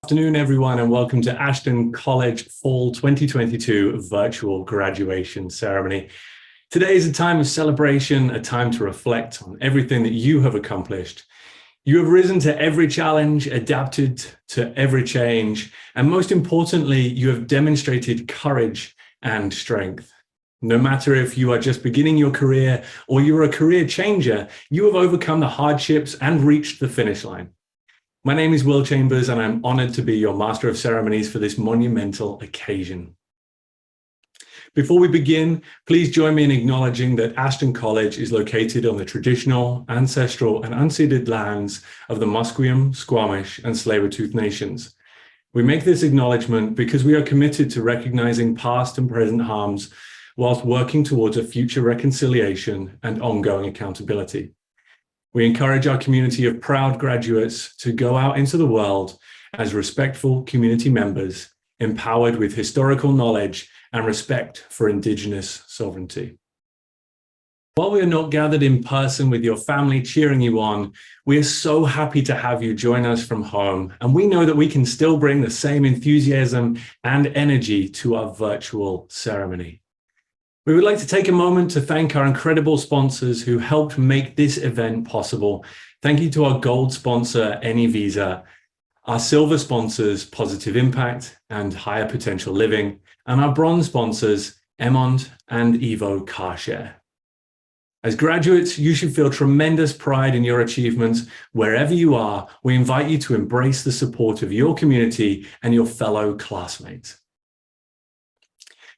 Afternoon, everyone, and welcome to Ashton College Fall 2022 virtual graduation ceremony. Today is a time of celebration, a time to reflect on everything that you have accomplished. You have risen to every challenge, adapted to every change, and most importantly, you have demonstrated courage and strength. No matter if you are just beginning your career or you're a career changer, you have overcome the hardships and reached the finish line. My name is Will Chambers, and I'm honored to be your Master of Ceremonies for this monumental occasion. Before we begin, please join me in acknowledging that Ashton College is located on the traditional, ancestral, and unceded lands of the Musqueam, Squamish, and Tsleil-Waututh nations. We make this acknowledgement because we are committed to recognizing past and present harms whilst working towards a future reconciliation and ongoing accountability. We encourage our community of proud graduates to go out into the world as respectful community members, empowered with historical knowledge and respect for Indigenous sovereignty. While we are not gathered in person with your family cheering you on, we are so happy to have you join us from home, and we know that we can still bring the same enthusiasm and energy to our virtual ceremony. We would like to take a moment to thank our incredible sponsors who helped make this event possible. Thank you to our gold sponsor, AnyVisa, our silver sponsors, Positive Impact and Higher Potential Living, and our bronze sponsors, Emond and Evo Carshare. As graduates, you should feel tremendous pride in your achievements. Wherever you are, we invite you to embrace the support of your community and your fellow classmates.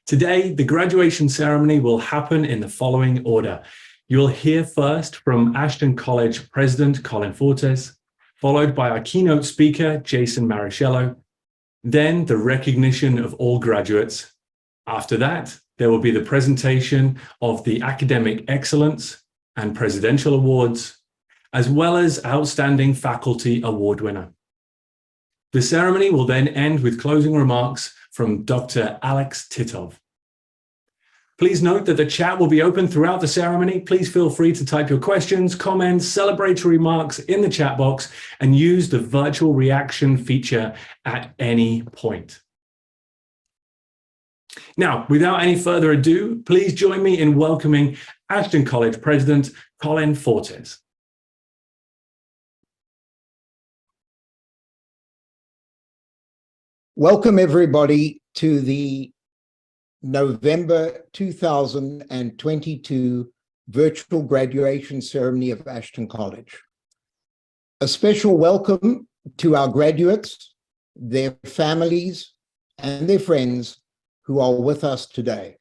Today, the graduation ceremony will happen in the following order. You'll hear first from Ashton College President Colin Fortes, followed by our keynote speaker, Jason Marichello, then the recognition of all graduates. After that, there will be the presentation of the Academic Excellence and Presidential Awards, as well as Outstanding Faculty Award winner. The ceremony will then end with closing remarks from Dr. Alex Titov. Please note that the chat will be open throughout the ceremony. Please feel free to type your questions, comments, celebratory remarks in the chat box and use the virtual reaction feature at any point. Now, without any further ado, please join me in welcoming Ashton College President Colin Fortes. Welcome, everybody, to the November 2022 virtual graduation ceremony of Ashton College. A special welcome to our graduates, their families, and their friends who are with us today.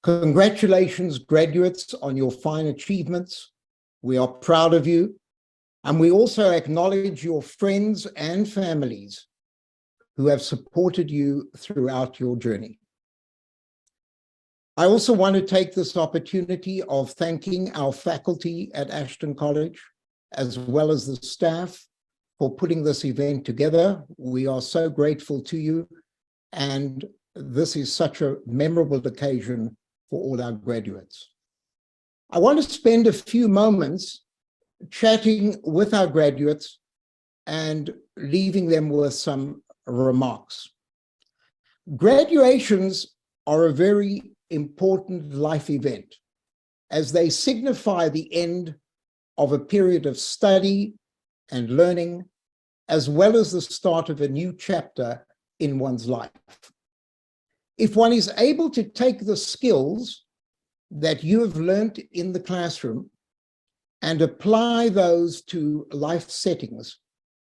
Congratulations, graduates, on your fine achievements. We are proud of you, and we also acknowledge your friends and families who have supported you throughout your journey. I also want to take this opportunity of thanking our faculty at Ashton College, as well as the staff, for putting this event together. We are so grateful to you, and this is such a memorable occasion for all our graduates. I want to spend a few moments chatting with our graduates and leaving them with some remarks. Graduations are a very important life event as they signify the end of a period of study and learning, as well as the start of a new chapter in one's life. If one is able to take the skills that you have learned in the classroom and apply those to life settings,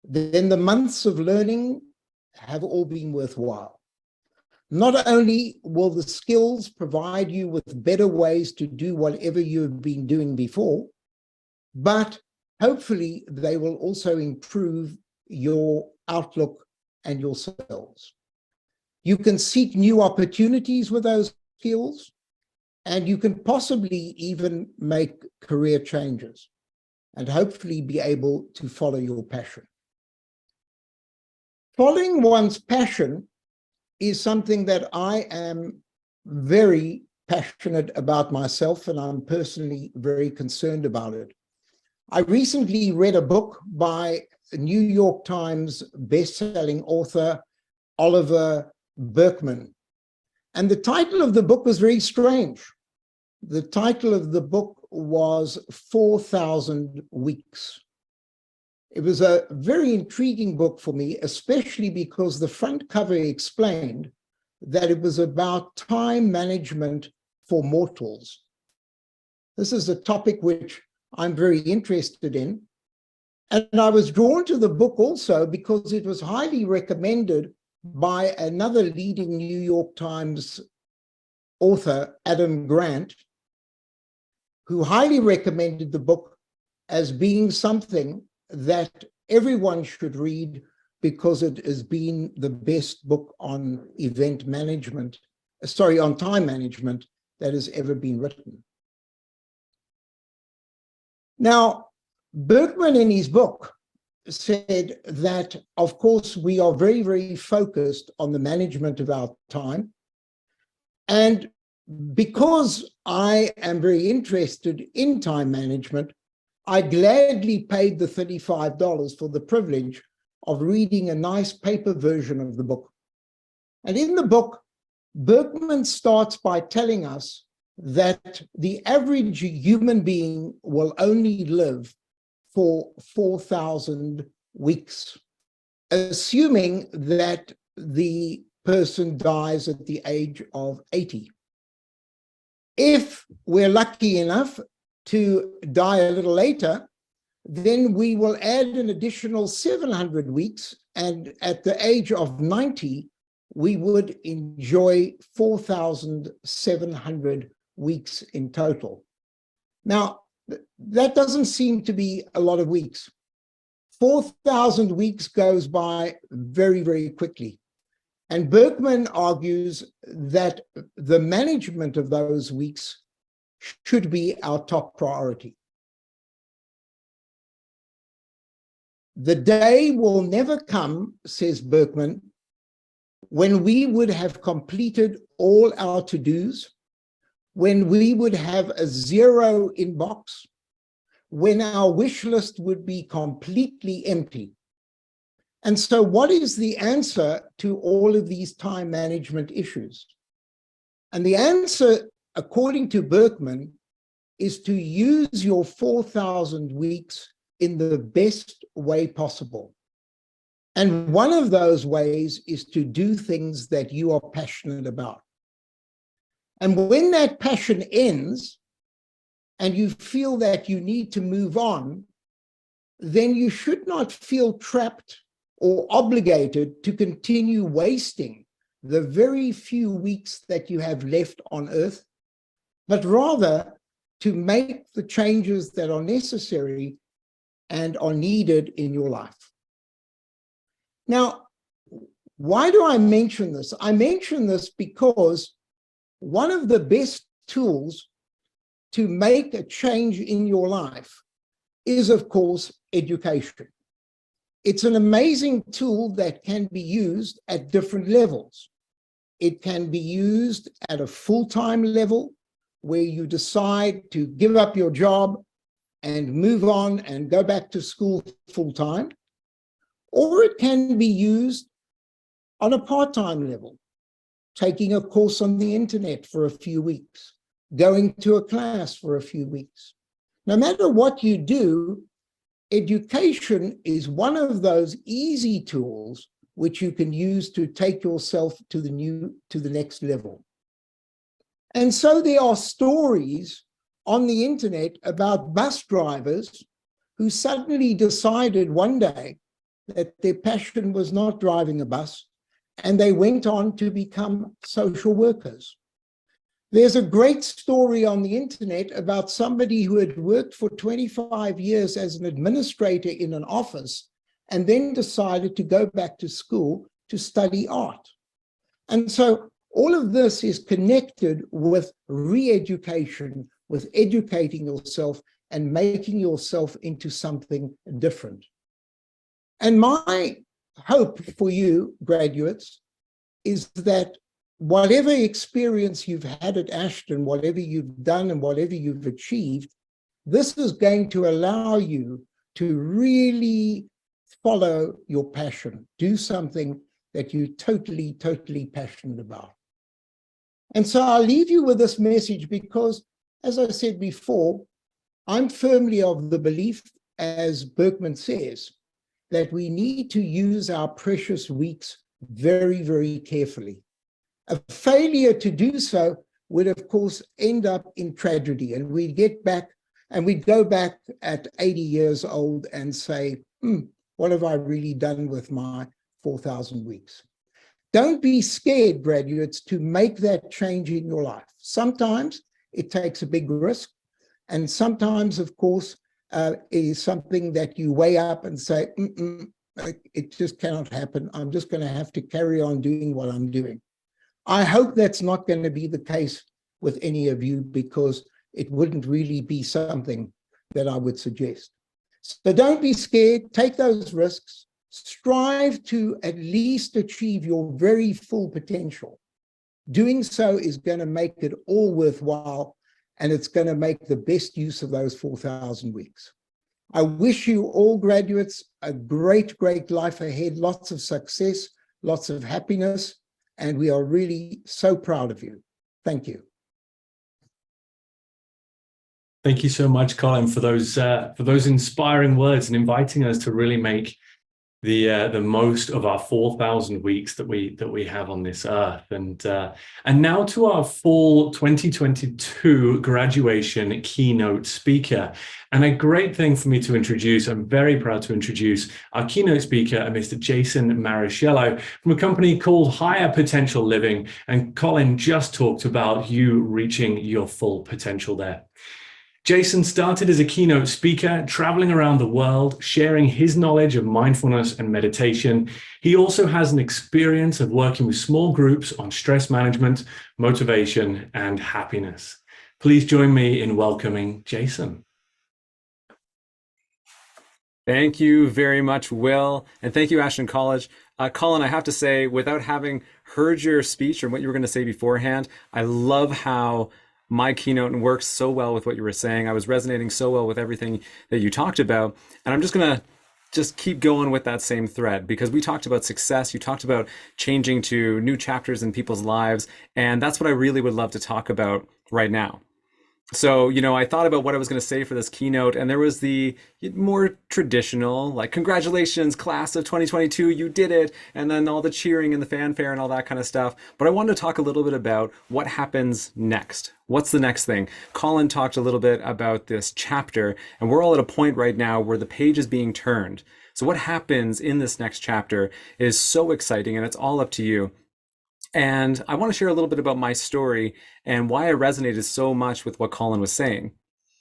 then the months of learning have all been worthwhile. Not only will the skills provide you with better ways to do whatever you've been doing before, but hopefully they will also improve your outlook and yourselves. You can seek new opportunities with those skills, and you can possibly even make career changes and hopefully be able to follow your passion. Following one's passion is something that I am very passionate about myself, and I'm personally very concerned about it. I recently read a book by New York Times best-selling author Oliver Burkeman. And the title of the book was very strange. The title of the book was 4,000 Weeks. It was a very intriguing book for me, especially because the front cover explained that it was about time management for mortals. This is a topic which I'm very interested in. And I was drawn to the book also because it was highly recommended by another leading New York Times author, Adam Grant, who highly recommended the book as being something that everyone should read because it has been the best book on event management, on time management that has ever been written. Now, Burkeman in his book said that, of course, we are very, very focused on the management of our time. And because I am very interested in time management, I gladly paid the $35 for the privilege of reading a nice paper version of the book. And in the book, Burkeman starts by telling us that the average human being will only live for 4,000 weeks, assuming that the person dies at the age of 80. If we're lucky enough to die a little later, then we will add an additional 700 weeks, and at the age of 90, we would enjoy 4,700 weeks in total. Now, that doesn't seem to be a lot of weeks. 4,000 weeks goes by very, very quickly. And Burkeman argues that the management of those weeks should be our top priority. The day will never come, says Burkeman, when we would have completed all our to-dos, when we would have a zero inbox, when our wish list would be completely empty. And so what is the answer to all of these time management issues? And the answer, according to Burkeman, is to use your 4,000 weeks in the best way possible. And one of those ways is to do things that you are passionate about. And when that passion ends and you feel that you need to move on, then you should not feel trapped or obligated to continue wasting the very few weeks that you have left on Earth, but rather to make the changes that are necessary and are needed in your life. Now, why do I mention this? I mention this because one of the best tools to make a change in your life is, of course, education. It's an amazing tool that can be used at different levels. It can be used at a full-time level where you decide to give up your job and move on and go back to school full-time, or it can be used on a part-time level, taking a course on the internet for a few weeks, going to a class for a few weeks. No matter what you do, education is one of those easy tools which you can use to take yourself to the next level. And so there are stories on the internet about bus drivers who suddenly decided one day that their passion was not driving a bus, and they went on to become social workers. There's a great story on the internet about somebody who had worked for 25 years as an administrator in an office and then decided to go back to school to study art. And so all of this is connected with re-education, with educating yourself and making yourself into something different. And my hope for you, graduates, is that whatever experience you've had at Ashton, whatever you've done and whatever you've achieved, this is going to allow you to really follow your passion. Do something that you're totally, totally passionate about. And so I'll leave you with this message because, as I said before, I'm firmly of the belief, as Berkman says, that we need to use our precious weeks very, very carefully. A failure to do so would, of course, end up in tragedy, and we'd go back at 80 years old and say, what have I really done with my 4,000 weeks? Don't be scared, graduates, to make that change in your life. Sometimes it takes a big risk, and sometimes, of course, it is something that you weigh up and say, it just cannot happen. I'm just going to have to carry on doing what I'm doing. I hope that's not going to be the case with any of you, because it wouldn't really be something that I would suggest. So don't be scared, take those risks, strive to at least achieve your very full potential. Doing so is going to make it all worthwhile, and it's going to make the best use of those 4,000 weeks. I wish you all, graduates, a great, great life ahead, lots of success, lots of happiness, and we are really so proud of you. Thank you. Thank you so much, Colin, for those inspiring words and inviting us to really make the most of our 4,000 weeks that we have on this earth. And now to our fall 2022 graduation keynote speaker. And a great thing for me to introduce, I'm very proud to introduce our keynote speaker, Mr. Jason Marichello from a company called Higher Potential Living. And Colin just talked about you reaching your full potential there. Jason started as a keynote speaker, traveling around the world, sharing his knowledge of mindfulness and meditation. He also has an experience of working with small groups on stress management, motivation, and happiness. Please join me in welcoming Jason. Thank you very much, Will. And thank you, Ashton College. Colin, I have to say, without having heard your speech or what you were going to say beforehand, I love how my keynote works so well with what you were saying. I was resonating so well with everything that you talked about. And I'm just going to keep going with that same thread, because we talked about success. You talked about changing to new chapters in people's lives. And that's what I really would love to talk about right now. So, I thought about what I was going to say for this keynote, and there was the more traditional, like, congratulations, class of 2022, you did it, and then all the cheering and the fanfare and all that kind of stuff. But I wanted to talk a little bit about what happens next. What's the next thing? Colin talked a little bit about this chapter, and we're all at a point right now where the page is being turned. So what happens in this next chapter is so exciting, and it's all up to you. And I want to share a little bit about my story and why I resonated so much with what Colin was saying.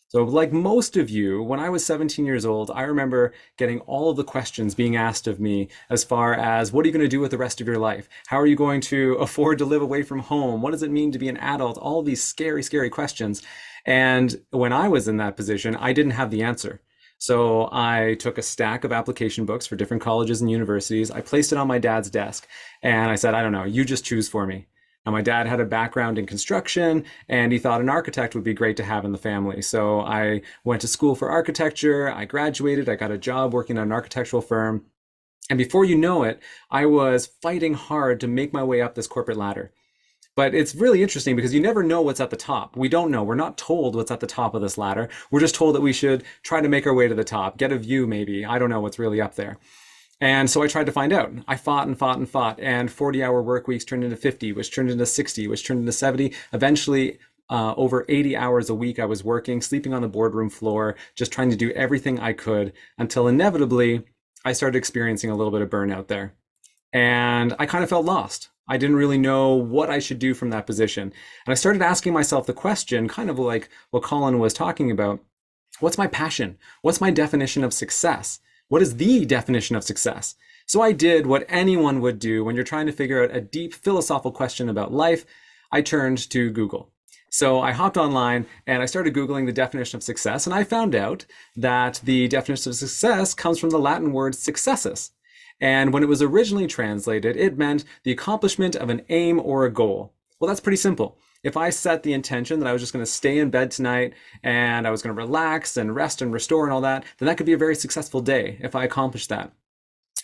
So like most of you, when I was 17 years old, I remember getting all of the questions being asked of me as far as, what are you going to do with the rest of your life? How are you going to afford to live away from home? What does it mean to be an adult? All of these scary, scary questions. And when I was in that position, I didn't have the answer. So I took a stack of application books for different colleges and universities. I placed it on my dad's desk and I said, I don't know, you just choose for me. Now, my dad had a background in construction and he thought an architect would be great to have in the family. So I went to school for architecture. I graduated. I got a job working at an architectural firm. And before you know it, I was fighting hard to make my way up this corporate ladder. But it's really interesting because you never know what's at the top. We don't know. We're not told what's at the top of this ladder. We're just told that we should try to make our way to the top, get a view maybe. I don't know what's really up there. And so I tried to find out. I fought and fought and fought, and 40-hour work weeks turned into 50, which turned into 60, which turned into 70. Eventually, over 80 hours a week I was working, sleeping on the boardroom floor, just trying to do everything I could until inevitably I started experiencing a little bit of burnout there. And I kind of felt lost. I didn't really know what I should do from that position. And I started asking myself the question, kind of like what Colin was talking about, what's my passion? What's my definition of success? What is the definition of success? So I did what anyone would do when you're trying to figure out a deep philosophical question about life. I turned to Google. So I hopped online and I started Googling the definition of success, and I found out that the definition of success comes from the Latin word successus. And when it was originally translated, it meant the accomplishment of an aim or a goal. Well, that's pretty simple. If I set the intention that I was just going to stay in bed tonight and I was going to relax and rest and restore and all that, then that could be a very successful day if I accomplished that.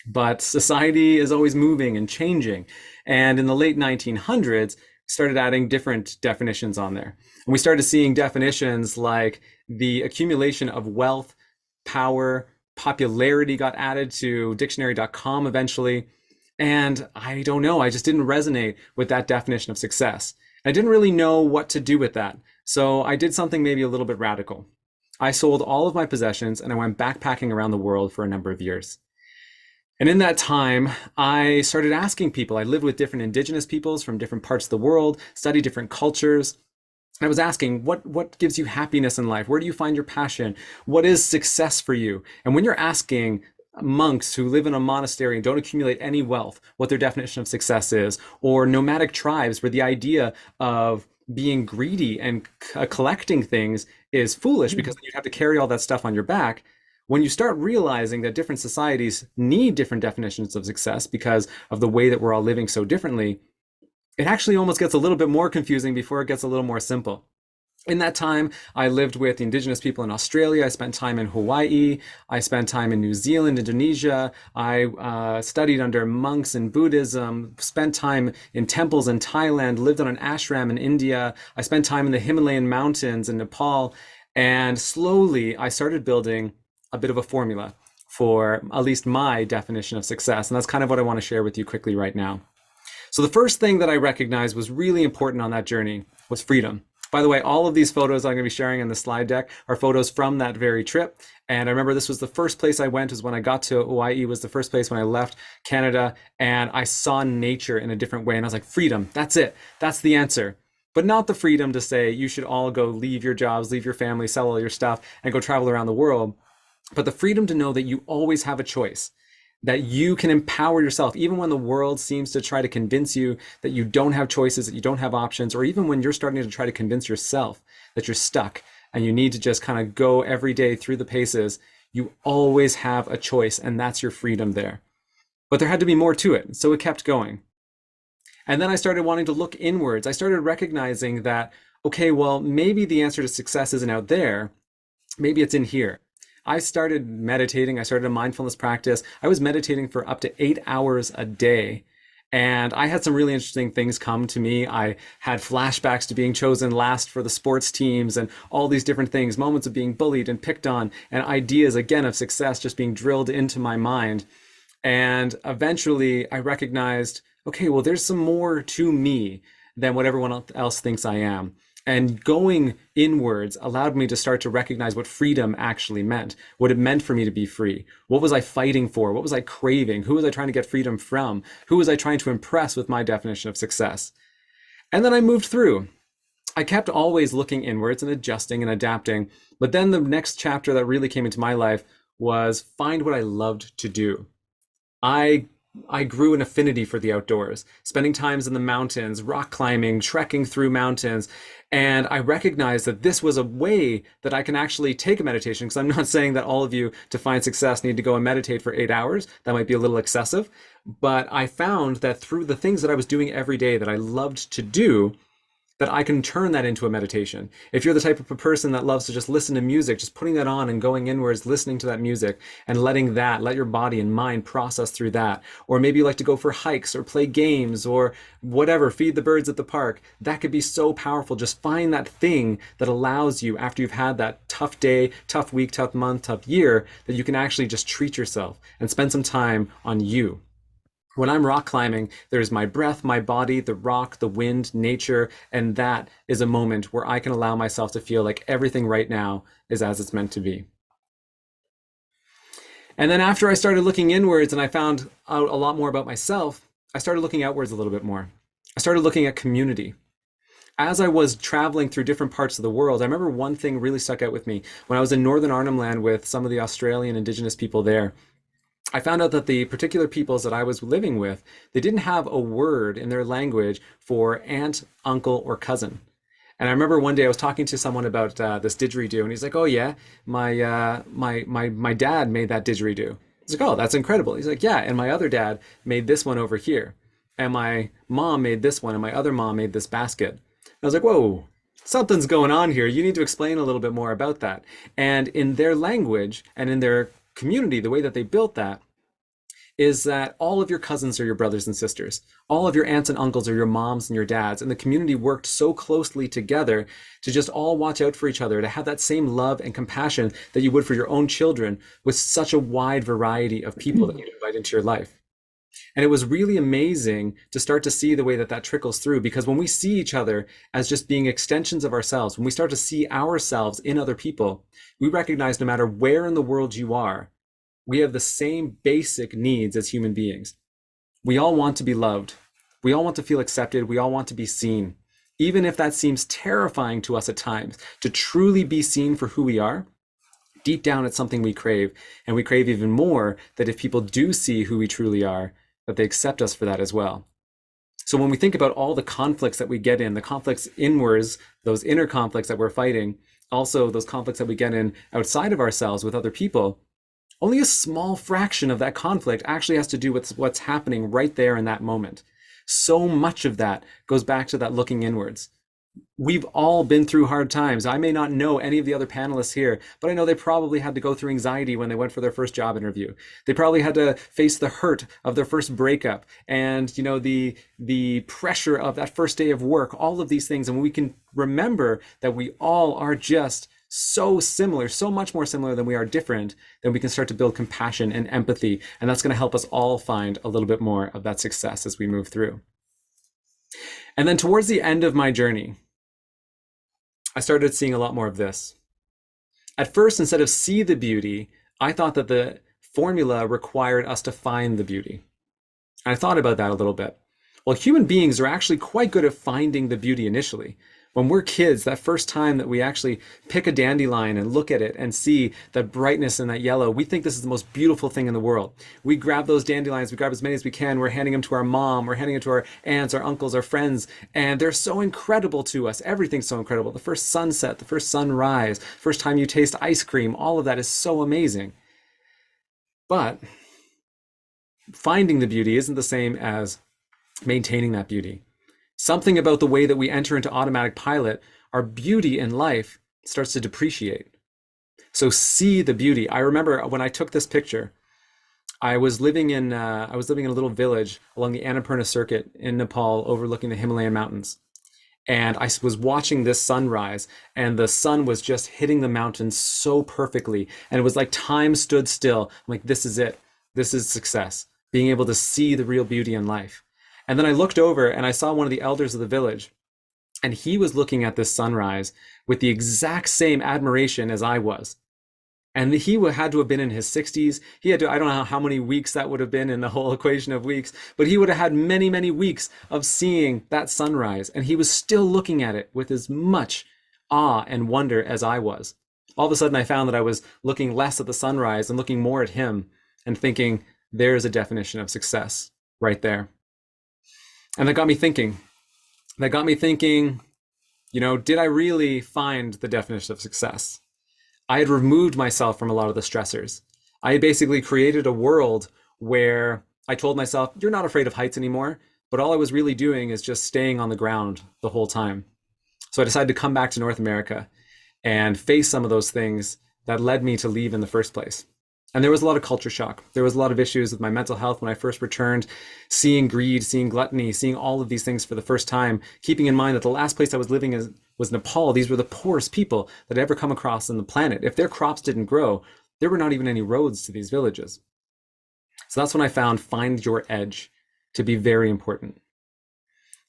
But society is always moving and changing. And in the late 1900s, started adding different definitions on there. And we started seeing definitions like the accumulation of wealth, power, popularity got added to dictionary.com eventually. And I don't know, I just didn't resonate with that definition of success. I didn't really know what to do with that. So I did something maybe a little bit radical. I sold all of my possessions and I went backpacking around the world for a number of years. And in that time, I started asking people. I lived with different indigenous peoples from different parts of the world, studied different cultures. I was asking, what gives you happiness in life? Where do you find your passion? What is success for you? And when you're asking monks who live in a monastery and don't accumulate any wealth, what their definition of success is, or nomadic tribes where the idea of being greedy and collecting things is foolish because then you have to carry all that stuff on your back. When you start realizing that different societies need different definitions of success because of the way that we're all living so differently, it actually almost gets a little bit more confusing before it gets a little more simple. In that time, I lived with indigenous people in Australia. I spent time in Hawaii. I spent time in New Zealand, Indonesia. I studied under monks in Buddhism, spent time in temples in Thailand, lived on an ashram in India. I spent time in the Himalayan mountains in Nepal. And slowly, I started building a bit of a formula for at least my definition of success. And that's kind of what I want to share with you quickly right now. So the first thing that I recognized was really important on that journey was freedom. By the way, all of these photos I'm going to be sharing in the slide deck are photos from that very trip. And I remember this was the first place I went, was when I got to Hawaii, was the first place when I left Canada, and I saw nature in a different way. And I was like, freedom, that's it. That's the answer. But not the freedom to say you should all go leave your jobs, leave your family, sell all your stuff, and go travel around the world. But the freedom to know that you always have a choice, that you can empower yourself, even when the world seems to try to convince you that you don't have choices, that you don't have options, or even when you're starting to try to convince yourself that you're stuck and you need to just kind of go every day through the paces, you always have a choice, and that's your freedom there. But there had to be more to it, so it kept going. And then I started wanting to look inwards. I started recognizing that, okay, well, maybe the answer to success isn't out there, maybe it's in here. I started meditating. I started a mindfulness practice. I was meditating for up to 8 hours a day. And I had some really interesting things come to me. I had flashbacks to being chosen last for the sports teams and all these different things, moments of being bullied and picked on, and ideas, again, of success just being drilled into my mind. And eventually I recognized, okay, well, there's some more to me than what everyone else thinks I am. And going inwards allowed me to start to recognize what freedom actually meant, what it meant for me to be free. What was I fighting for? What was I craving? Who was I trying to get freedom from? Who was I trying to impress with my definition of success? And then I moved through. I kept always looking inwards and adjusting and adapting. But then the next chapter that really came into my life was find what I loved to do. I grew an affinity for the outdoors, spending times in the mountains, rock climbing, trekking through mountains. And I recognized that this was a way that I can actually take a meditation, because I'm not saying that all of you to find success need to go and meditate for 8 hours. That might be a little excessive. But I found that through the things that I was doing every day that I loved to do, that I can turn that into a meditation. If you're the type of a person that loves to just listen to music, just putting that on and going inwards, listening to that music and let your body and mind process through that. Or maybe you like to go for hikes or play games or whatever, feed the birds at the park. That could be so powerful. Just find that thing that allows you, after you've had that tough day, tough week, tough month, tough year, that you can actually just treat yourself and spend some time on you. When I'm rock climbing, there's my breath, my body, the rock, the wind, nature, and that is a moment where I can allow myself to feel like everything right now is as it's meant to be. And then after I started looking inwards and I found out a lot more about myself, I started looking outwards a little bit more. I started looking at community. As I was traveling through different parts of the world, I remember one thing really stuck out with me. When I was in Northern Arnhem Land with some of the Australian Indigenous people there, I found out that the particular peoples that I was living with, they didn't have a word in their language for aunt, uncle, or cousin. And I remember one day I was talking to someone about this didgeridoo, and he's like, "Oh yeah, my dad made that didgeridoo." He's like, "Oh, that's incredible." He's like, "Yeah, and my other dad made this one over here, and my mom made this one, and my other mom made this basket." And I was like, "Whoa, something's going on here. You need to explain a little bit more about that." And in their language and in their community, the way that they built that, is that all of your cousins are your brothers and sisters. All of your aunts and uncles are your moms and your dads. And the community worked so closely together to just all watch out for each other, to have that same love and compassion that you would for your own children, with such a wide variety of people that you invite into your life. And it was really amazing to start to see the way that that trickles through, because when we see each other as just being extensions of ourselves, when we start to see ourselves in other people, we recognize no matter where in the world you are, we have the same basic needs as human beings. We all want to be loved. We all want to feel accepted. We all want to be seen. Even if that seems terrifying to us at times, to truly be seen for who we are, deep down it's something we crave. And we crave even more that if people do see who we truly are, that they accept us for that as well. So when we think about all the conflicts that we get in, the conflicts inwards, those inner conflicts that we're fighting, also those conflicts that we get in outside of ourselves with other people, only a small fraction of that conflict actually has to do with what's happening right there in that moment. So much of that goes back to that looking inwards. We've all been through hard times. I may not know any of the other panelists here, but I know they probably had to go through anxiety when they went for their first job interview. They probably had to face the hurt of their first breakup and, you know, the pressure of that first day of work, all of these things. And we can remember that we all are just so similar, so much more similar than we are different, then we can start to build compassion and empathy. And that's going to help us all find a little bit more of that success as we move through. And then towards the end of my journey, I started seeing a lot more of this. At first, instead of see the beauty, I thought that the formula required us to find the beauty. And I thought about that a little bit. Well, human beings are actually quite good at finding the beauty initially. When we're kids, that first time that we actually pick a dandelion and look at it and see that brightness and that yellow, we think this is the most beautiful thing in the world. We grab those dandelions, we grab as many as we can, we're handing them to our mom, we're handing them to our aunts, our uncles, our friends, and they're so incredible to us. Everything's so incredible. The first sunset, the first sunrise, first time you taste ice cream, all of that is so amazing. But finding the beauty isn't the same as maintaining that beauty. Something about the way that we enter into automatic pilot, our beauty in life starts to depreciate. So see the beauty. I remember when I took this picture, I was living in a little village along the Annapurna Circuit in Nepal, overlooking the Himalayan mountains. And I was watching this sunrise, and the sun was just hitting the mountains so perfectly. And it was like time stood still. I'm like, this is it. This is success. Being able to see the real beauty in life. And then I looked over and I saw one of the elders of the village, and he was looking at this sunrise with the exact same admiration as I was. And he had to have been in his 60s. He had to, I don't know how many weeks that would have been in the whole equation of weeks, but he would have had many, many weeks of seeing that sunrise. And he was still looking at it with as much awe and wonder as I was. All of a sudden, I found that I was looking less at the sunrise and looking more at him and thinking, there's a definition of success right there. And that got me thinking, you know, did I really find the definition of success? I had removed myself from a lot of the stressors. I had basically created a world where I told myself, you're not afraid of heights anymore, but all I was really doing is just staying on the ground the whole time. So I decided to come back to North America and face some of those things that led me to leave in the first place. And there was a lot of culture shock. There was a lot of issues with my mental health when I first returned, seeing greed, seeing gluttony, seeing all of these things for the first time, keeping in mind that the last place I was living was Nepal. These were the poorest people that I'd ever come across on the planet. If their crops didn't grow, there were not even any roads to these villages. So that's when I found find your edge to be very important.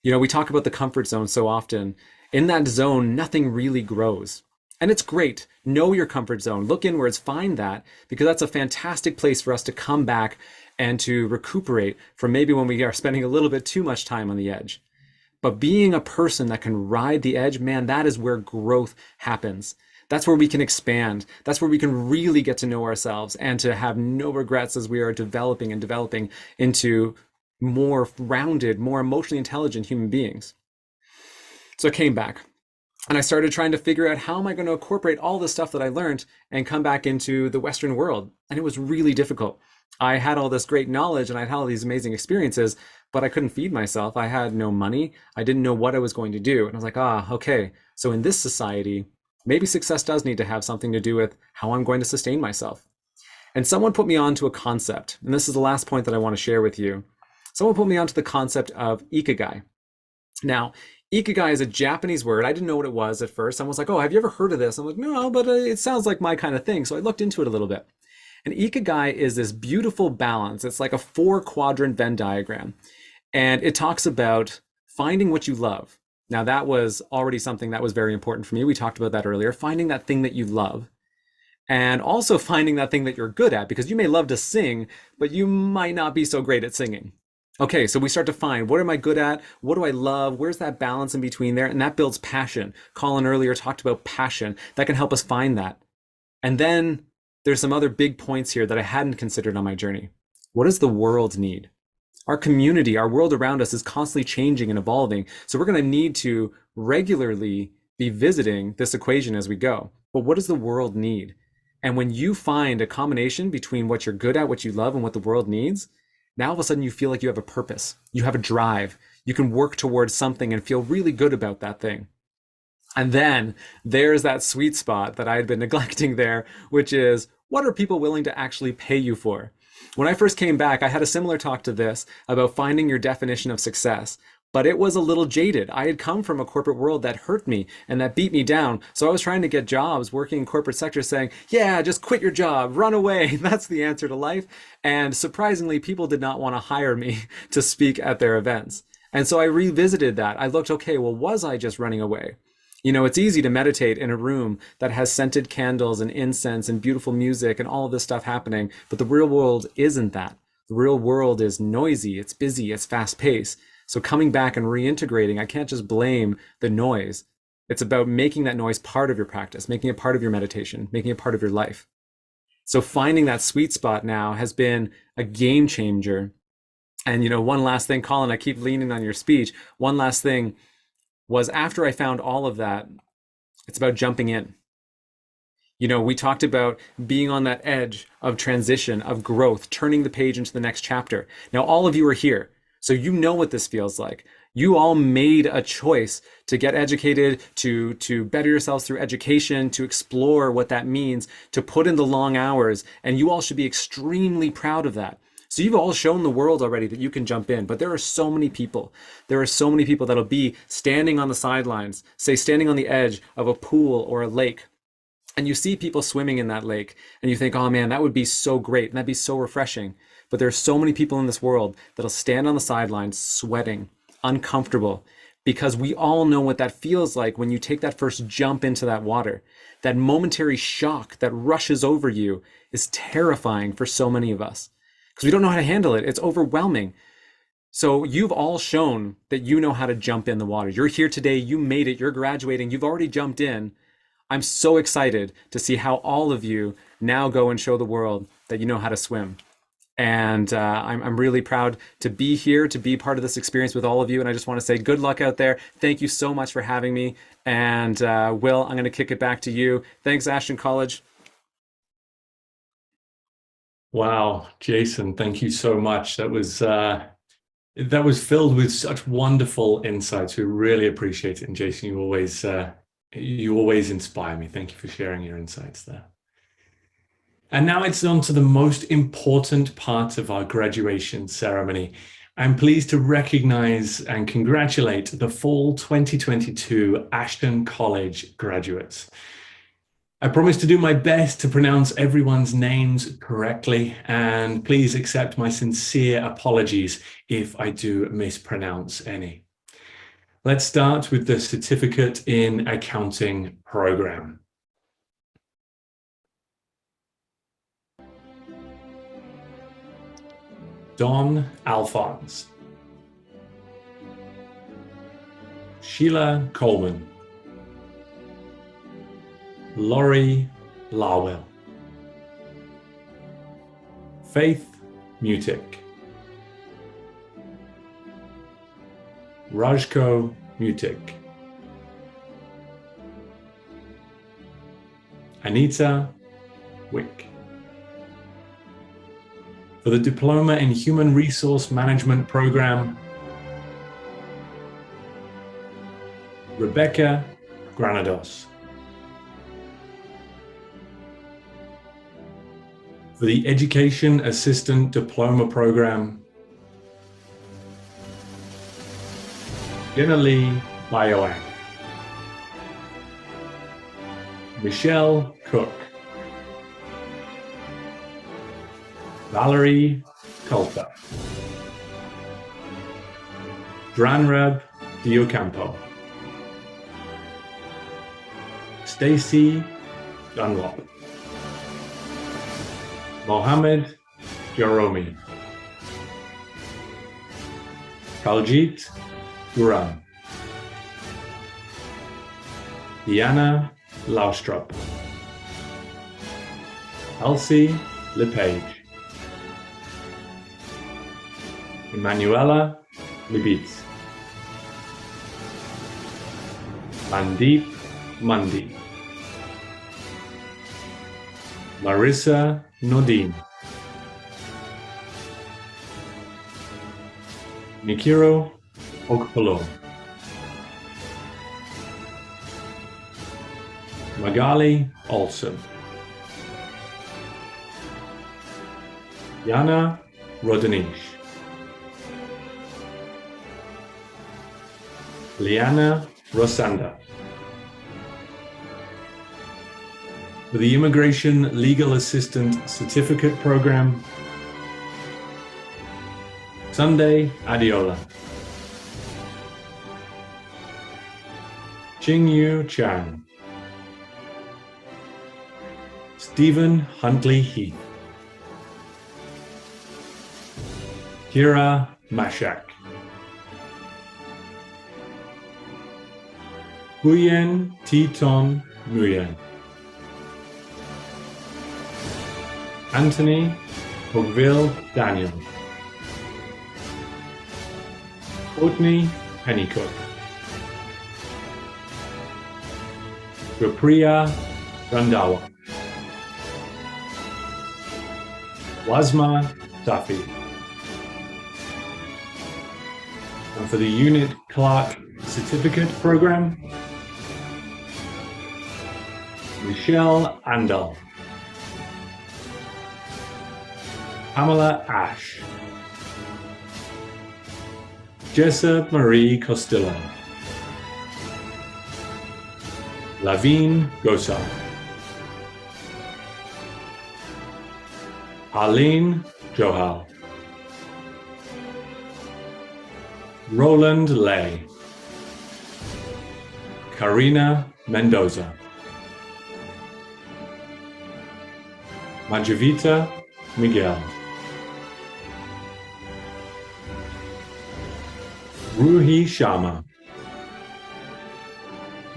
You know, we talk about the comfort zone so often. In that zone, nothing really grows. And it's great. Know your comfort zone. Look inwards, find that, because that's a fantastic place for us to come back and to recuperate from maybe when we are spending a little bit too much time on the edge. But being a person that can ride the edge, man, that is where growth happens. That's where we can expand. That's where we can really get to know ourselves and to have no regrets as we are developing into more rounded, more emotionally intelligent human beings. So I came back. And I started trying to figure out, how am I going to incorporate all the stuff that I learned and come back into the Western world? And it was really difficult. I had all this great knowledge and I had all these amazing experiences, but I couldn't feed myself. I had no money. I didn't know what I was going to do. And I was like, okay. So in this society, maybe success does need to have something to do with how I'm going to sustain myself. And someone put me onto a concept, and this is the last point that I want to share with you. Someone put me onto the concept of ikigai. Now, ikigai is a Japanese word. I didn't know what it was at first. Someone was like, oh, have you ever heard of this? I'm like, no, but it sounds like my kind of thing. So I looked into it a little bit. And ikigai is this beautiful balance. It's like a 4-quadrant Venn diagram. And it talks about finding what you love. Now, that was already something that was very important for me. We talked about that earlier, finding that thing that you love. And also finding that thing that you're good at, because you may love to sing, but you might not be so great at singing. Okay, so we start to find, what am I good at? What do I love? Where's that balance in between there? And that builds passion. Colin earlier talked about passion. That can help us find that. And then there's some other big points here that I hadn't considered on my journey. What does the world need? Our community, our world around us is constantly changing and evolving. So we're going to need to regularly be visiting this equation as we go. But what does the world need? And when you find a combination between what you're good at, what you love, and what the world needs, now all of a sudden you feel like you have a purpose. You have a drive. You can work towards something and feel really good about that thing. And then there's that sweet spot that I had been neglecting there, which is, what are people willing to actually pay you for? When I first came back, I had a similar talk to this about finding your definition of success, but it was a little jaded. I had come from a corporate world that hurt me and that beat me down. So I was trying to get jobs working in corporate sector saying, yeah, just quit your job, run away. That's the answer to life. And surprisingly, people did not want to hire me to speak at their events. And so I revisited that. I looked, okay, well, was I just running away? You know, it's easy to meditate in a room that has scented candles and incense and beautiful music and all of this stuff happening, but the real world isn't that. The real world is noisy, it's busy, it's fast paced. So coming back and reintegrating, I can't just blame the noise. It's about making that noise part of your practice, making it part of your meditation, making it part of your life. So finding that sweet spot now has been a game changer. And, you know, one last thing, Colin, I keep leaning on your speech. One last thing was, after I found all of that, it's about jumping in. You know, we talked about being on that edge of transition, of growth, turning the page into the next chapter. Now, all of you are here, so you know what this feels like. You all made a choice to get educated, to better yourselves through education, to explore what that means, to put in the long hours, and you all should be extremely proud of that. So you've all shown the world already that you can jump in, but there are so many people. There are so many people that'll be standing on the sidelines, say standing on the edge of a pool or a lake, and you see people swimming in that lake, and you think, oh man, that would be so great, and that'd be so refreshing. But there are so many people in this world that'll stand on the sidelines, sweating, uncomfortable, because we all know what that feels like when you take that first jump into that water. That momentary shock that rushes over you is terrifying for so many of us, because we don't know how to handle it. It's overwhelming. So you've all shown that you know how to jump in the water. You're here today, you made it, you're graduating, you've already jumped in. I'm so excited to see how all of you now go and show the world that you know how to swim. And I'm really proud to be here, to be part of this experience with all of you. And I just want to say good luck out there. Thank you so much for having me. And Will, I'm going to kick it back to you. Thanks, Ashton College. Wow, Jason, thank you so much. That was filled with such wonderful insights. We really appreciate it. And Jason, you always inspire me. Thank you for sharing your insights there. And now it's on to the most important part of our graduation ceremony. I'm pleased to recognize and congratulate the fall 2022 Ashton College graduates. I promise to do my best to pronounce everyone's names correctly, and please accept my sincere apologies if I do mispronounce any. Let's start with the Certificate in Accounting program. Don Alphonse. Sheila Coleman. Laurie Lawell. Faith Mutik. Rajko Mutik. Anita Wick. For the Diploma in Human Resource Management program, Rebecca Granados. For the Education Assistant Diploma Program, Jenna Lee Bioang, Michelle Cook, Valerie Coulter, Dranreb Diocampo, Stacy Dunlop, Mohammed Jaromi, Kaljit Duran, Diana Laustrup, Elsie LePage, Emanuela Libitz, Mandeep Mundi, Marissa Nodin, Nikiro Okpolo, Magali Olson, Yana Rodanish, Liana Rosanda. For the Immigration Legal Assistant Certificate Program, Sunday Adiola, Qingyu Chan, Stephen Huntley Heath, Kira Mashak, Huyen Titon Nguyen, Anthony Hogville Daniel, Courtney Pennycook, Rapriya Randawa, Wasma Safi. And for the Unit Clerk Certificate Program, Michelle Andal, Pamela Ash, Jessa Marie Costello, Lavine Gosa, Arlene Johal, Roland Lay, Karina Mendoza, Majavita Miguel, Ruhi Sharma,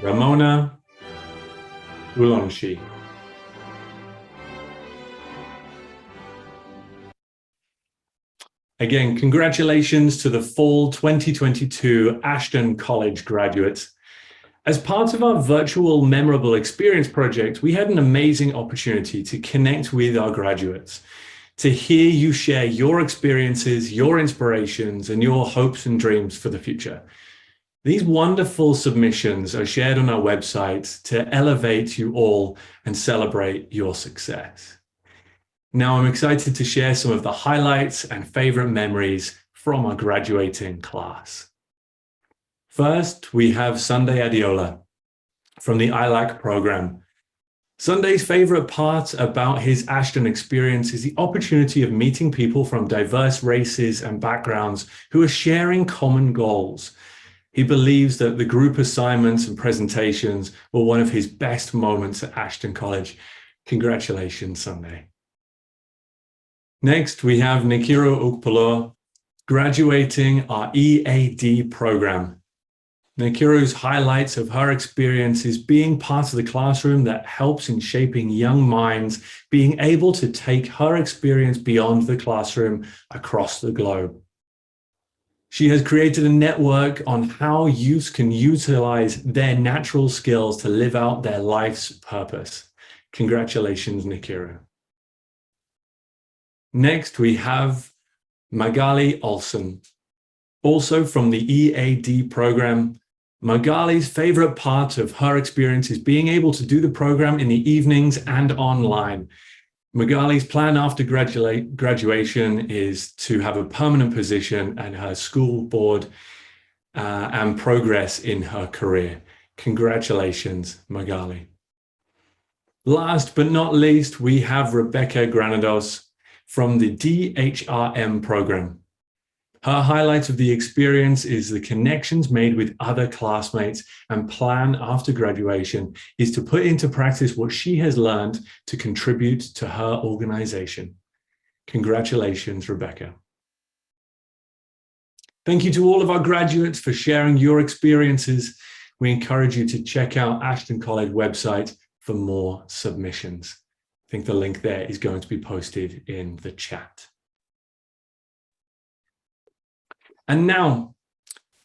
Ramona Ulonshi. Again, congratulations to the fall 2022 Ashton College graduates. As part of our virtual memorable experience project, we had an amazing opportunity to connect with our graduates, to hear you share your experiences, your inspirations, and your hopes and dreams for the future. These wonderful submissions are shared on our website to elevate you all and celebrate your success. Now I'm excited to share some of the highlights and favorite memories from our graduating class. First, we have Sunday Adiola from the ILAC program. Sunday's favorite part about his Ashton experience is the opportunity of meeting people from diverse races and backgrounds who are sharing common goals. He believes that the group assignments and presentations were one of his best moments at Ashton College. Congratulations, Sunday. Next, we have Nikiro Ukpolo graduating our EAD program. Nikiru's highlights of her experience is being part of the classroom that helps in shaping young minds, being able to take her experience beyond the classroom across the globe. She has created a network on how youth can utilize their natural skills to live out their life's purpose. Congratulations, Nikiru. Next, we have Magali Olson, also from the EAD program. Magali's favorite part of her experience is being able to do the program in the evenings and online. Magali's plan after graduation is to have a permanent position at her school board and progress in her career. Congratulations, Magali. Last but not least, we have Rebecca Granados from the DHRM program. Her highlight of the experience is the connections made with other classmates, and plan after graduation is to put into practice what she has learned to contribute to her organization. Congratulations, Rebecca. Thank you to all of our graduates for sharing your experiences. We encourage you to check out Ashton College website for more submissions. I think the link there is going to be posted in the chat. And now,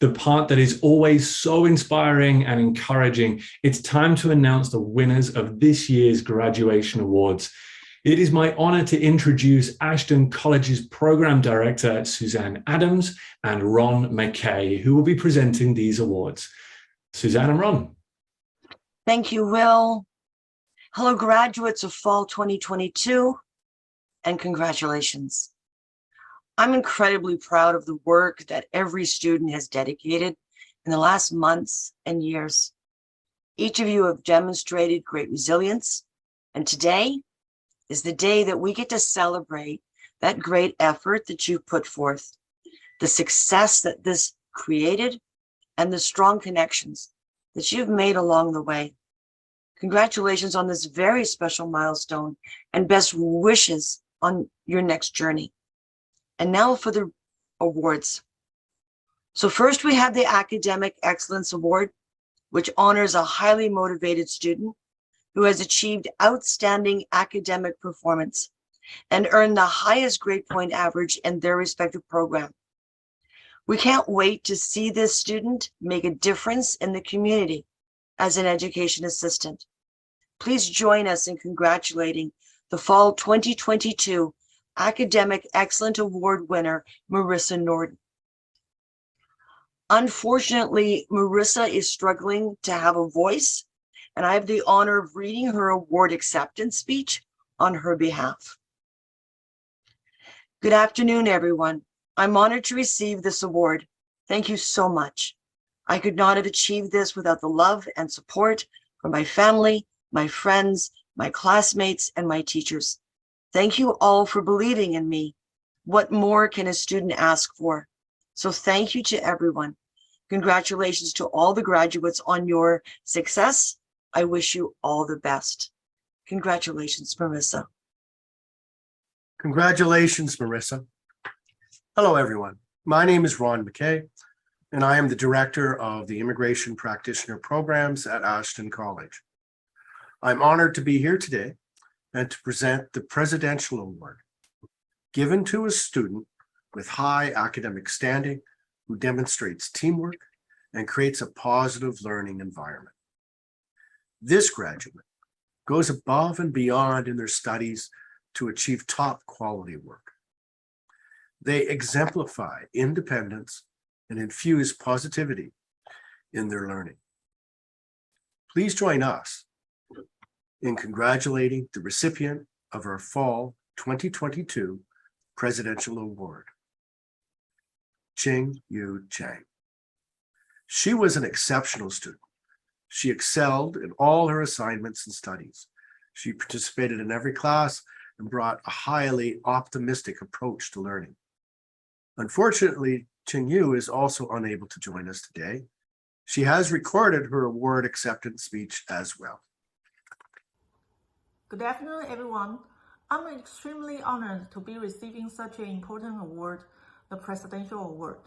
the part that is always so inspiring and encouraging. It's time to announce the winners of this year's graduation awards. It is my honor to introduce Ashton College's program director, Suzanne Adams, and Ron McKay, who will be presenting these awards. Suzanne and Ron. Thank you, Will. Hello, graduates of fall 2022, and congratulations. I'm incredibly proud of the work that every student has dedicated in the last months and years. Each of you have demonstrated great resilience, and today is the day that we get to celebrate that great effort that you put forth, the success that this created, and the strong connections that you've made along the way. Congratulations on this very special milestone, and best wishes on your next journey. And now for the awards. So first we have the Academic Excellence Award, which honors a highly motivated student who has achieved outstanding academic performance and earned the highest grade point average in their respective program. We can't wait to see this student make a difference in the community as an education assistant. Please join us in congratulating the Fall 2022 Academic Excellent Award winner, Marissa Norden. Unfortunately, Marissa is struggling to have a voice, and I have the honor of reading her award acceptance speech on her behalf. Good afternoon, everyone. I'm honored to receive this award. Thank you so much. I could not have achieved this without the love and support from my family, my friends, my classmates, and my teachers. Thank you all for believing in me. What more can a student ask for? So thank you to everyone. Congratulations to all the graduates on your success. I wish you all the best. Congratulations, Marissa. Congratulations, Marissa. Hello, everyone. My name is Ron McKay, and I am the Director of the Immigration Practitioner Programs at Ashton College. I'm honored to be here today and to present the Presidential Award, given to a student with high academic standing who demonstrates teamwork and creates a positive learning environment. This graduate goes above and beyond in their studies to achieve top quality work. They exemplify independence and infuse positivity in their learning. Please join us in congratulating the recipient of our Fall 2022 Presidential Award, Ching Yu Chang. She was an exceptional student. She excelled in all her assignments and studies. She participated in every class and brought a highly optimistic approach to learning. Unfortunately, Ching Yu is also unable to join us today. She has recorded her award acceptance speech as well. Good afternoon, everyone. I'm extremely honored to be receiving such an important award, the Presidential Award.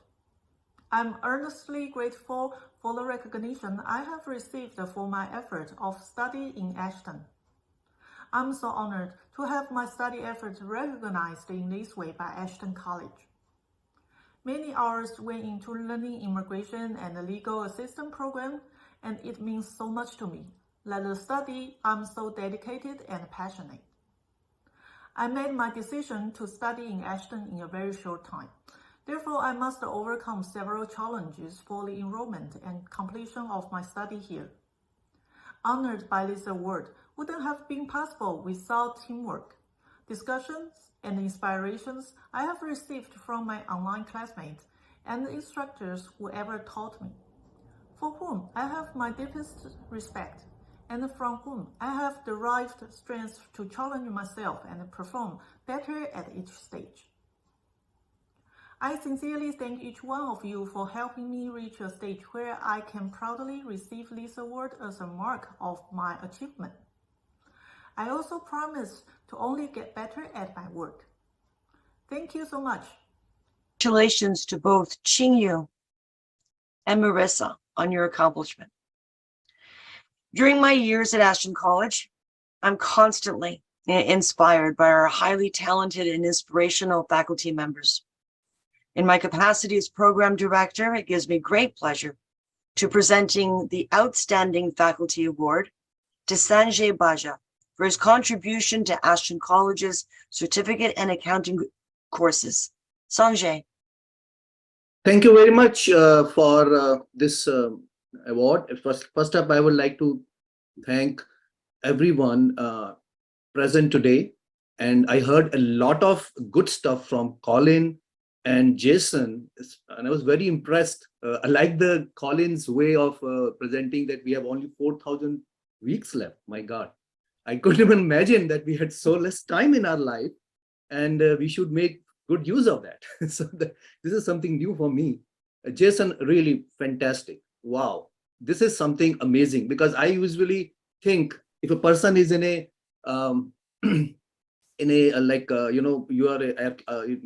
I'm earnestly grateful for the recognition I have received for my effort of study in Ashton. I'm so honored to have my study efforts recognized in this way by Ashton College. Many hours went into learning immigration and the legal assistant program, and it means so much to me that the study I'm so dedicated and passionate. I made my decision to study in Ashton in a very short time. Therefore, I must overcome several challenges for the enrollment and completion of my study here. Honored by this award wouldn't have been possible without teamwork. discussions, and inspirations I have received from my online classmates and the instructors who ever taught me, for whom I have my deepest respect, and from whom I have derived strength to challenge myself and perform better at each stage. I sincerely thank each one of you for helping me reach a stage where I can proudly receive this award as a mark of my achievement. I also promise to only get better at my work. Thank you so much. Congratulations to both Qingyu and Marissa on your accomplishment. During my years at Ashton College, I'm constantly inspired by our highly talented and inspirational faculty members. In my capacity as program director, it gives me great pleasure to presenting the Outstanding Faculty Award to Sanjay Baja for his contribution to Ashton College's certificate and accounting courses. Sanjay. Thank you very much for this award. First up, I would like to thank everyone present today. And I heard a lot of good stuff from Colin and Jason, and I was very impressed. I like the Colin's way of presenting that we have only 4,000 weeks left. My God, I couldn't even imagine that we had so less time in our life, and we should make good use of that. So this is something new for me. Jason, really fantastic. Wow, this is something amazing, because I usually think if a person is in a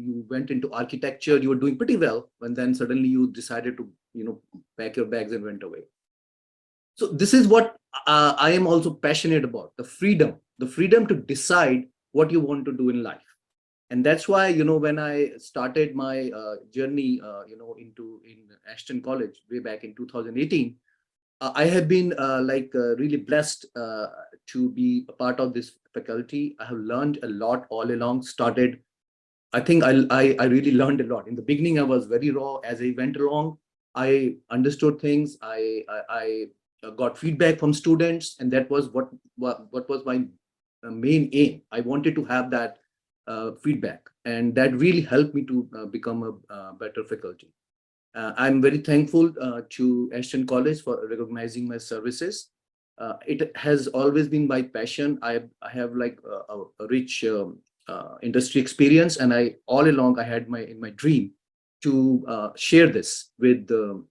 you went into architecture, you were doing pretty well, and then suddenly you decided to pack your bags and went away. So this is what I am also passionate about: the freedom to decide what you want to do in life. And that's why when I started my journey in Ashton College way back in 2018, I have been really blessed to be a part of this faculty. I have learned a lot all along. I think I really learned a lot. In the beginning, I was very raw. As I went along, I understood things. I got feedback from students, and that was what was my main aim. I wanted to have that feedback, and that really helped me to become a better faculty. I'm very thankful to Ashton College for recognizing my services. It has always been my passion. I have a rich industry experience, and all along I had my dream to share this with the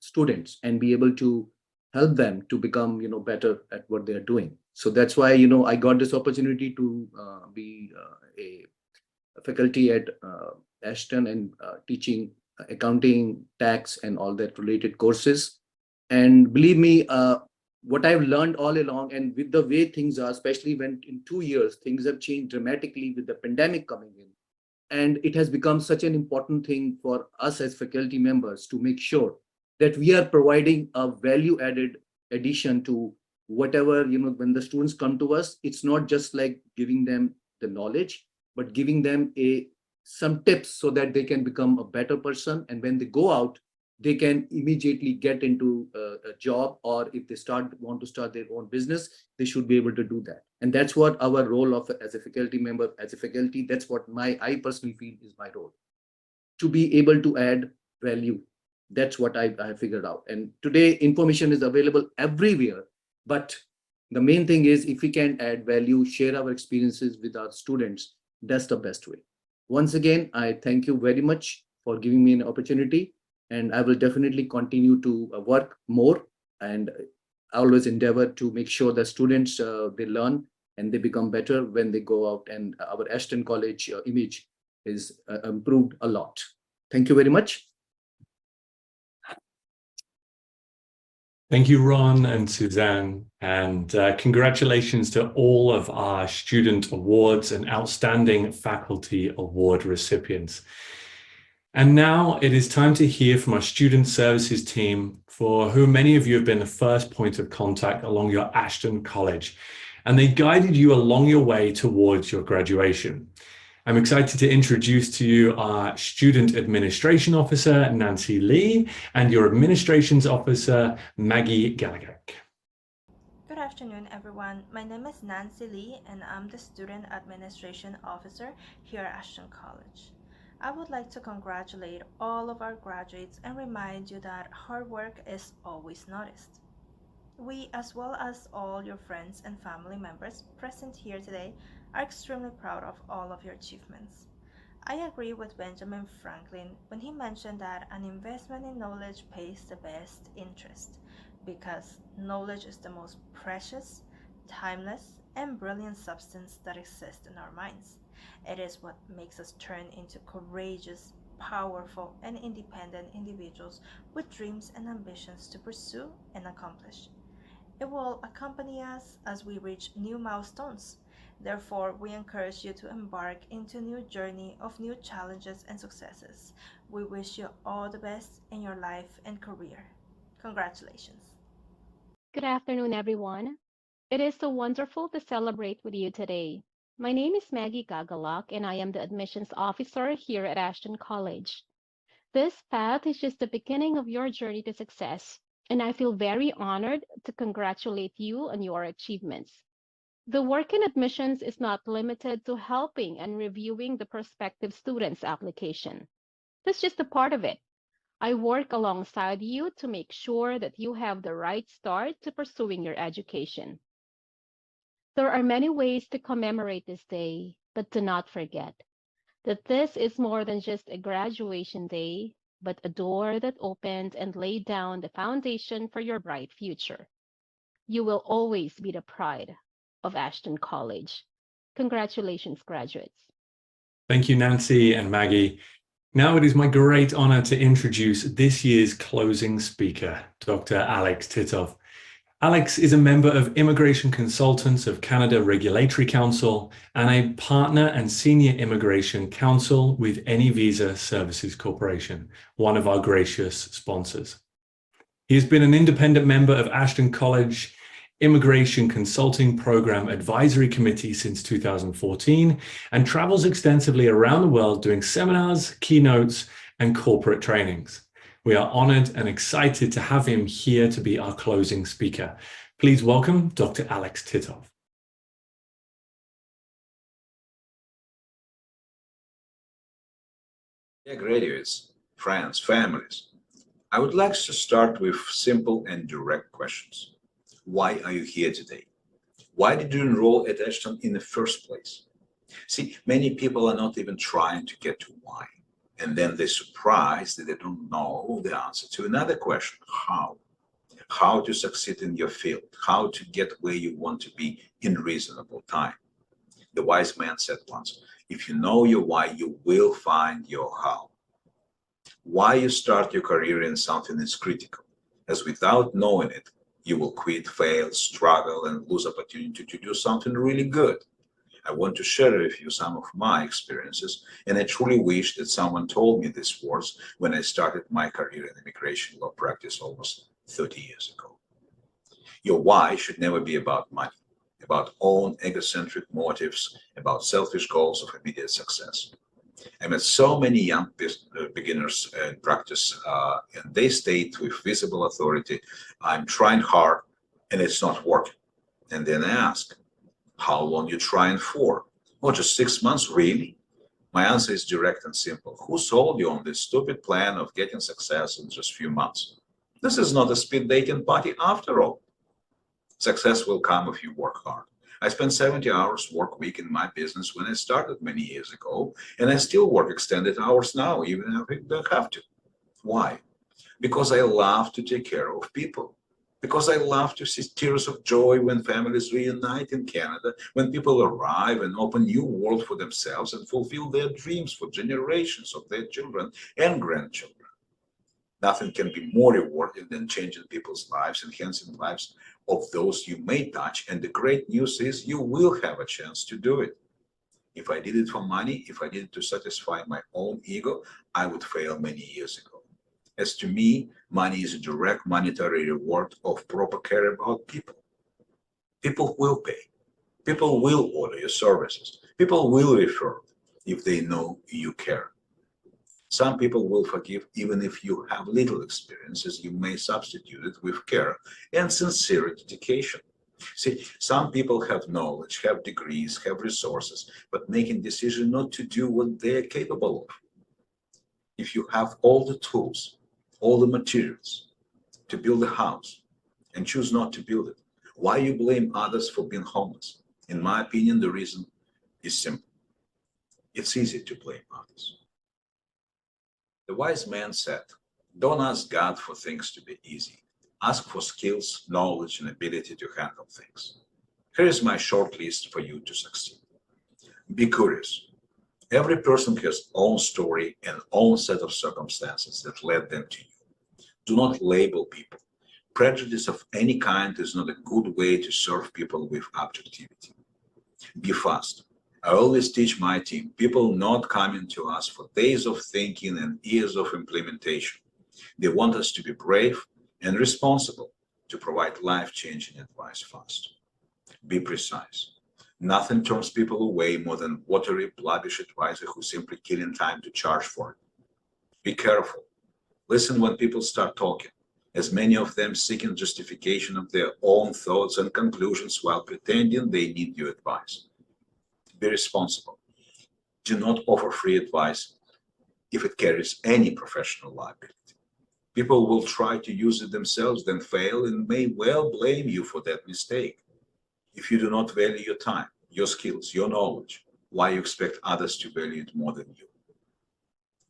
students and be able to help them to become better at what they are doing. So that's why I got this opportunity to be a faculty at Ashton and teaching accounting, tax, and all that related courses. And believe me, what I've learned all along, and with the way things are, especially when in 2 years things have changed dramatically with the pandemic coming in, and it has become such an important thing for us as faculty members to make sure that we are providing a value-added addition to whatever, when the students come to us. It's not just like giving them the knowledge, but giving them some tips so that they can become a better person. And when they go out, they can immediately get into a job, or if they want to start their own business, they should be able to do that. And that's what our role as a faculty member, as a faculty, that's what I personally feel is my role, to be able to add value. That's what I have figured out. And today information is available everywhere, but the main thing is, if we can add value, share our experiences with our students, that's the best way. Once again, I thank you very much for giving me an opportunity, and I will definitely continue to work more, and always endeavor to make sure that students, they learn and they become better when they go out, and our Ashton College image is improved a lot. Thank you very much. Thank you, Ron and Suzanne, and congratulations to all of our student awards and outstanding faculty award recipients. And now it is time to hear from our student services team, for whom many of you have been the first point of contact along your Ashton College, and they guided you along your way towards your graduation. I'm excited to introduce to you our Student Administration Officer, Nancy Lee, and your Administrations Officer, Maggie Gallagher. Good afternoon, everyone. My name is Nancy Lee, and I'm the Student Administration Officer here at Ashton College. I would like to congratulate all of our graduates and remind you that hard work is always noticed. We, as well as all your friends and family members present here today, are extremely proud of all of your achievements. I agree with Benjamin Franklin when he mentioned that an investment in knowledge pays the best interest because knowledge is the most precious, timeless, and brilliant substance that exists in our minds. It is what makes us turn into courageous, powerful, and independent individuals with dreams and ambitions to pursue and accomplish. It will accompany us as we reach new milestones. Therefore, we encourage you to embark into a new journey of new challenges and successes. We wish you all the best in your life and career. Congratulations. Good afternoon, everyone. It is so wonderful to celebrate with you today. My name is Maggie Gagalak, and I am the admissions officer here at Ashton College. This path is just the beginning of your journey to success, and I feel very honored to congratulate you on your achievements. The work in admissions is not limited to helping and reviewing the prospective student's application. That's just a part of it. I work alongside you to make sure that you have the right start to pursuing your education. There are many ways to commemorate this day, but do not forget that this is more than just a graduation day, but a door that opened and laid down the foundation for your bright future. You will always be the pride of Ashton College. Congratulations, graduates. Thank you, Nancy and Maggie. Now it is my great honor to introduce this year's closing speaker, Dr. Alex Titov. Alex is a member of Immigration Consultants of Canada Regulatory Council and a partner and senior immigration counsel with Any Visa Services Corporation, one of our gracious sponsors. He has been an independent member of Ashton College Immigration Consulting Program Advisory Committee since 2014 and travels extensively around the world doing seminars, keynotes, and corporate trainings. We are honored and excited to have him here to be our closing speaker. Please welcome Dr. Alex Titov. Dear graduates, friends, families, I would like to start with simple and direct questions. Why are you here today? Why did you enroll at Ashton in the first place? See, many people are not even trying to get to why. And then they're surprised that they don't know the answer to another question, how? How to succeed in your field, how to get where you want to be in reasonable time. The wise man said once, if you know your why, you will find your how. Why you start your career in something is critical, as without knowing it, you will quit, fail, struggle, and lose opportunity to do something really good. I want to share with you some of my experiences, and I truly wish that someone told me these words when I started my career in immigration law practice almost 30 years ago. Your why should never be about money, about own egocentric motives, about selfish goals of immediate success. I met so many young beginners in practice, and they state with visible authority, I'm trying hard and it's not working. And then I ask, how long you trying for? Oh, just 6 months, really? My answer is direct and simple. Who sold you on this stupid plan of getting success in just a few months? This is not a speed dating party after all. Success will come if you work hard. I spent 70 hours work week in my business when I started many years ago, and I still work extended hours now, even if I don't have to. Why? Because I love to take care of people. Because I love to see tears of joy when families reunite in Canada, when people arrive and open new world for themselves and fulfill their dreams for generations of their children and grandchildren. Nothing can be more rewarding than changing people's lives, enhancing lives of those you may touch, and the great news is you will have a chance to do it. If I did it for money, if I did it to satisfy my own ego, I would fail many years ago. As to me, money is a direct monetary reward of proper care about people. People will pay. People will order your services. People will refer if they know you care. Some people will forgive even if you have little experiences. You may substitute it with care and sincere dedication. See, some people have knowledge, have degrees, have resources, but making decision not to do what they're capable of. If you have all the tools, all the materials to build a house and choose not to build it, why you blame others for being homeless? In my opinion, the reason is simple. It's easy to blame others. The wise man said, don't ask God for things to be easy. Ask for skills, knowledge, and ability to handle things. Here is my short list for you to succeed. Be curious. Every person has own story and own set of circumstances that led them to you. Do not label people. Prejudice of any kind is not a good way to serve people with objectivity. Be fast. I always teach my team, people not coming to us for days of thinking and years of implementation. They want us to be brave and responsible to provide life-changing advice fast. Be precise. Nothing turns people away more than watery, blobbish advisor who simply killing time to charge for it. Be careful. Listen when people start talking, as many of them seeking justification of their own thoughts and conclusions while pretending they need your advice. Be responsible. Do not offer free advice if it carries any professional liability. People will try to use it themselves, then fail, and may well blame you for that mistake. If you do not value your time, your skills, your knowledge, why you expect others to value it more than you?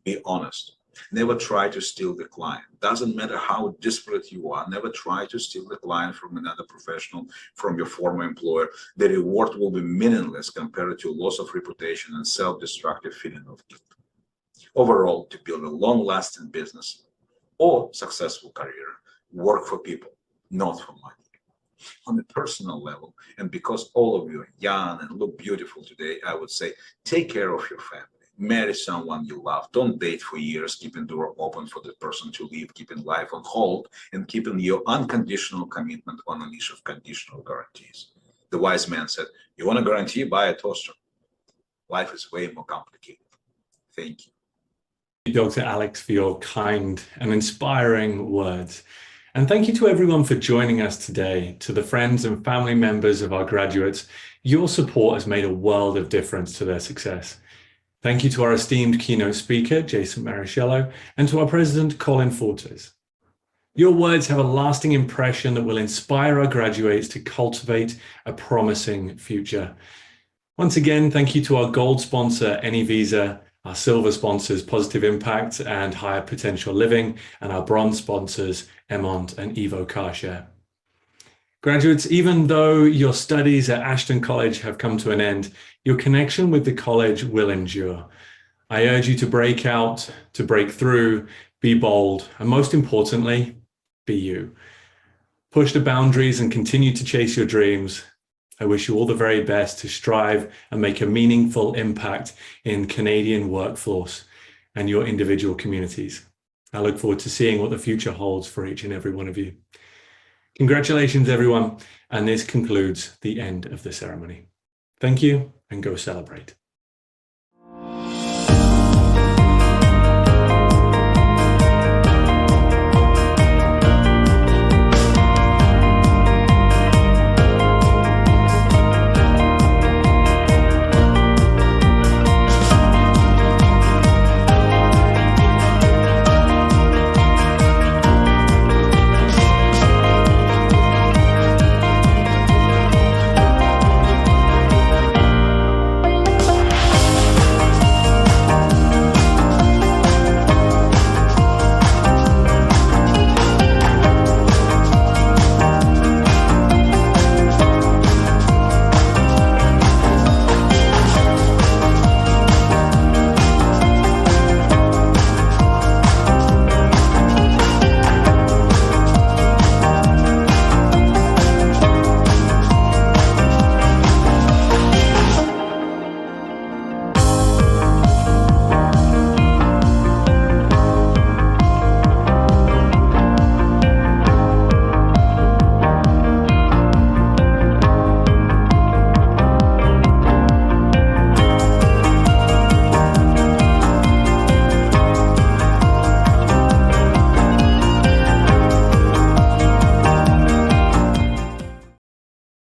Be honest. Never try to steal the client. Doesn't matter how desperate you are, never try to steal the client from another professional, from your former employer. The reward will be meaningless compared to loss of reputation and self-destructive feeling of guilt. Overall, to build a long-lasting business or successful career, work for people, not for money. On a personal level, and because all of you are young and look beautiful today, I would say take care of your family. Marry someone you love. Don't date for years, keeping the door open for the person to leave, keeping life on hold, and keeping your unconditional commitment on a leash of conditional guarantees. The wise man said, you want a guarantee? Buy a toaster. Life is way more complicated. Thank you. Dr. Alex, for your kind and inspiring words. And thank you to everyone for joining us today. To the friends and family members of our graduates, your support has made a world of difference to their success. Thank you to our esteemed keynote speaker, Jason Marichello, and to our president, Colin Fortes. Your words have a lasting impression that will inspire our graduates to cultivate a promising future. Once again, thank you to our gold sponsor, AnyVisa, our silver sponsors, Positive Impact and Higher Potential Living, and our bronze sponsors, Emont and Evo Carshare. Graduates, even though your studies at Ashton College have come to an end, your connection with the college will endure. I urge you to break out, to break through, be bold, and most importantly, be you. Push the boundaries and continue to chase your dreams. I wish you all the very best to strive and make a meaningful impact in Canadian workforce and your individual communities. I look forward to seeing what the future holds for each and every one of you. Congratulations, everyone. And this concludes the end of the ceremony. Thank you, and go celebrate.